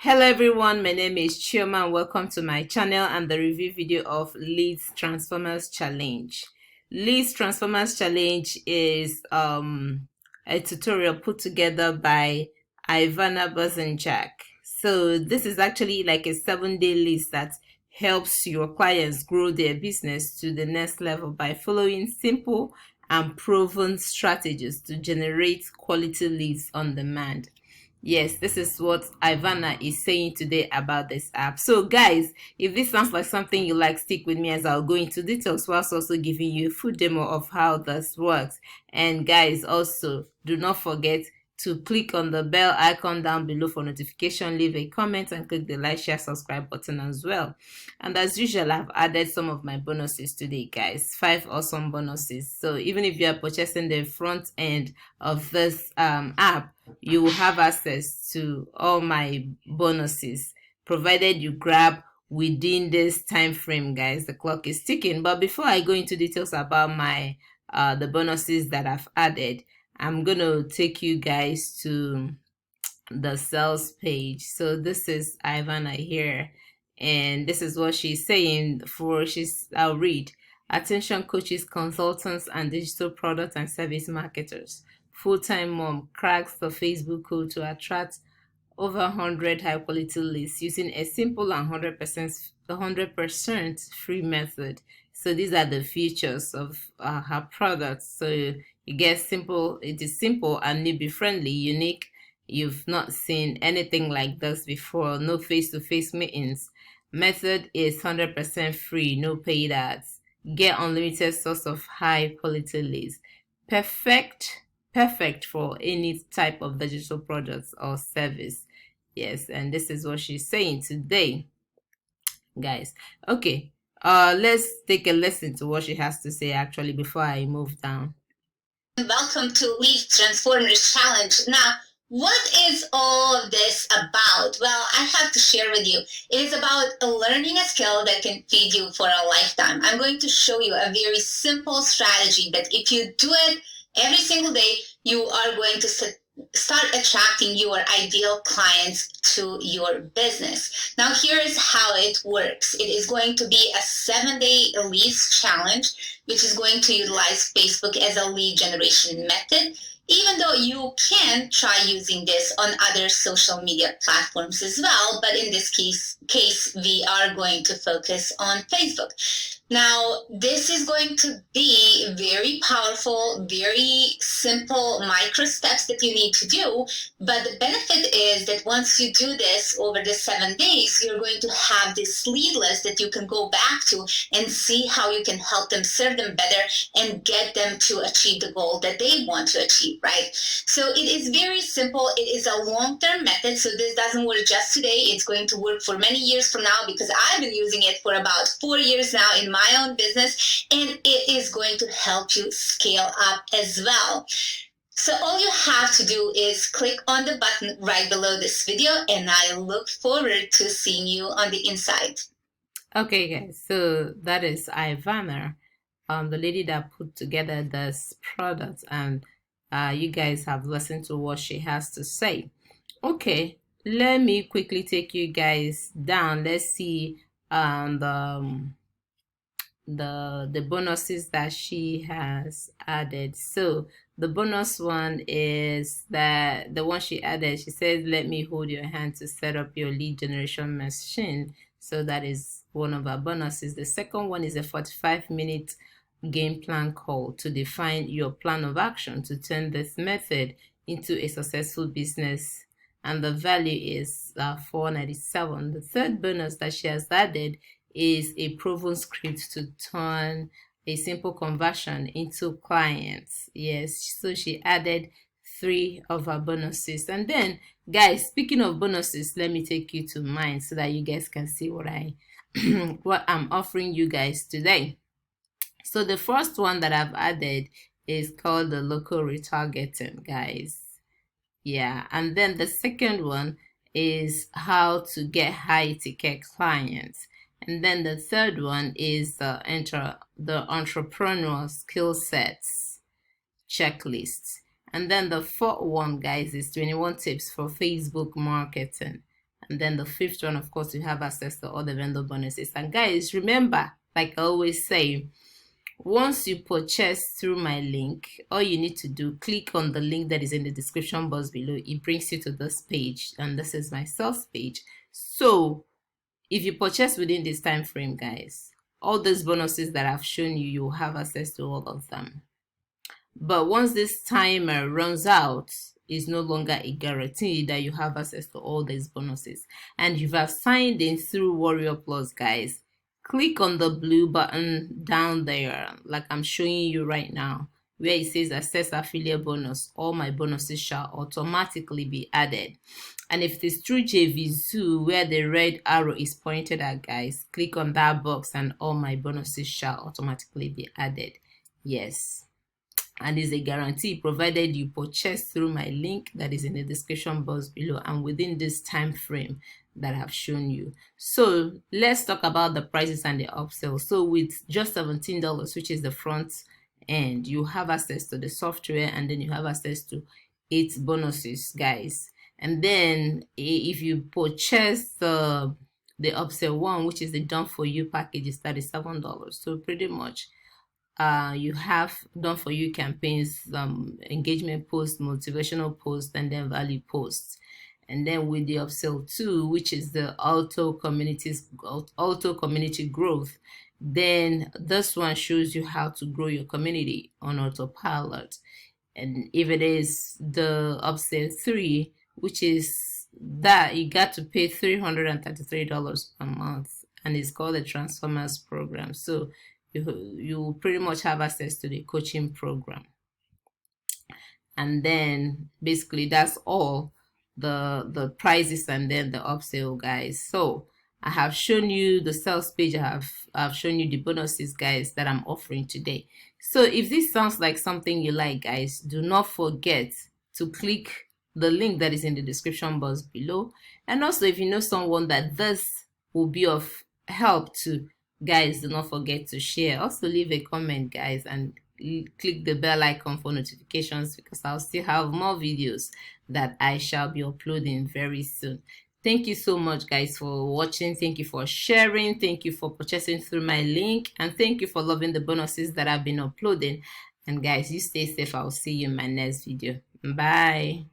Hello everyone, my name is Chioma and welcome to my channel and the review video of Leads Transformers Challenge. Leads Transformers Challenge is a tutorial put together by Ivana Bosnjak. So this is actually like a 7-day list that helps your clients grow their business to the next level by following simple and proven strategies to generate quality leads on demand. Yes, this is what Ivana is saying today about this app. So guys, if this sounds like something you like, stick with me as I'll go into details whilst also giving you a full demo of how this works. And guys, also do not forget to click on the bell icon down below for notification, leave a comment and click the like, share, subscribe button as well. And as usual, I've added some of my bonuses today, guys. 5 awesome bonuses. So even if you are purchasing the front end of this app, you will have access to all my bonuses provided you grab within this time frame, guys. The clock is ticking. But before I go into details about my the bonuses that I've added, I'm gonna take you guys to the sales page. So this is Ivana here, and this is what she's saying. I'll read: attention coaches, consultants, and digital product and service marketers. Full-time mom cracks the Facebook code to attract over 100 high-quality leads using a simple and 100% free method. So these are the features of her products. So you get simple. It is simple and newbie friendly, unique. You've not seen anything like this before. No face-to-face meetings. Method is 100% free, no paid ads. Get unlimited source of high-quality leads. Perfect for any type of digital products or service. Yes, and this is what she's saying today, guys. Okay, let's take a listen to what she has to say actually before I move down. Welcome to Lead Transformers Challenge. Now, what is all of this about? Well, I have to share with you. It is about learning a skill that can feed you for a lifetime. I'm going to show you a very simple strategy that if you do it every single day, you are going to start attracting your ideal clients to your business. Now, here is how it works. It is going to be a 7-day leads challenge, which is going to utilize Facebook as a lead generation method, even though you can try using this on other social media platforms as well. But in this case, we are going to focus on Facebook. Now, this is going to be very powerful, very simple micro steps that you need to do. But the benefit is that once you do this over the 7 days, you're going to have this lead list that you can go back to and see how you can help them, serve them better, and get them to achieve the goal that they want to achieve, right? So it is very simple. It is a long-term method. So this doesn't work just today. It's going to work for many years from now because I've been using it for about 4 years now in my own business, and it is going to help you scale up as well. So all you have to do is click on the button right below this video, and I look forward to seeing you on the inside. Okay, guys, so that is Ivana, the lady that put together this product, and you guys have listened to what she has to say. Okay, let me quickly take you guys down. Let's see the bonuses that she has added. So the bonus one is that the one she added, she says, let me hold your hand to set up your lead generation machine. So that is one of our bonuses. The second one is a 45-minute game plan call to define your plan of action to turn this method into a successful business, and the value is $497. The third bonus that she has added is a proven script to turn a simple conversion into clients. Yes, so she added 3 of her bonuses. And then, guys, speaking of bonuses, let me take you to mine so that you guys can see what what I'm offering you guys today. So the first one that I've added is called the local retargeting, guys. Yeah, and then the second one is how to get high ticket clients. And then the third one is the entrepreneur skill sets checklist. And then the fourth one, guys, is 21 tips for Facebook marketing. And then the fifth one, of course, you have access to all the vendor bonuses. And guys, remember, like I always say, once you purchase through my link, all you need to do, click on the link that is in the description box below. It brings you to this page, and this is my sales page. So if you purchase within this time frame, guys, all those bonuses that I've shown you, you'll have access to all of them. But once this timer runs out, it's no longer a guarantee that you have access to all these bonuses. And if you have signed in through Warrior Plus, guys, click on the blue button down there, like I'm showing you right now, where it says access affiliate bonus. All my bonuses shall automatically be added. And if it's through JVZoo, where the red arrow is pointed at, guys, click on that box and all my bonuses shall automatically be added. Yes. And is a guarantee provided you purchase through my link that is in the description box below and within this time frame that I've shown you. So let's talk about the prices and the upsell. So with just $17, which is the front end, you have access to the software, and then you have access to 8 bonuses, guys. And then if you purchase the upsell one, which is the done for you package, is $37. So pretty much you have done for you campaigns, engagement posts, motivational posts, and then value posts. And then with the upsell 2, which is the auto community growth, then this one shows you how to grow your community on autopilot. And if it is the upsell 3, which is that you got to pay $333 per month, and it's called the Transformers program. So you pretty much have access to the coaching program. And then basically that's all the prices and then the upsell, guys. So I have shown you the sales page. I've shown you the bonuses, guys, that I'm offering today. So if this sounds like something you like, guys, do not forget to click the link that is in the description box below. And also, if you know someone that this will be of help to, guys, do not forget to share. Also leave a comment, guys, and click the bell icon for notifications, because I'll still have more videos that I shall be uploading very soon. Thank you so much, guys, for watching. Thank you for sharing. Thank you for purchasing through my link, and thank you for loving the bonuses that I've been uploading. And guys, you stay safe. I'll see you in my next video. Bye.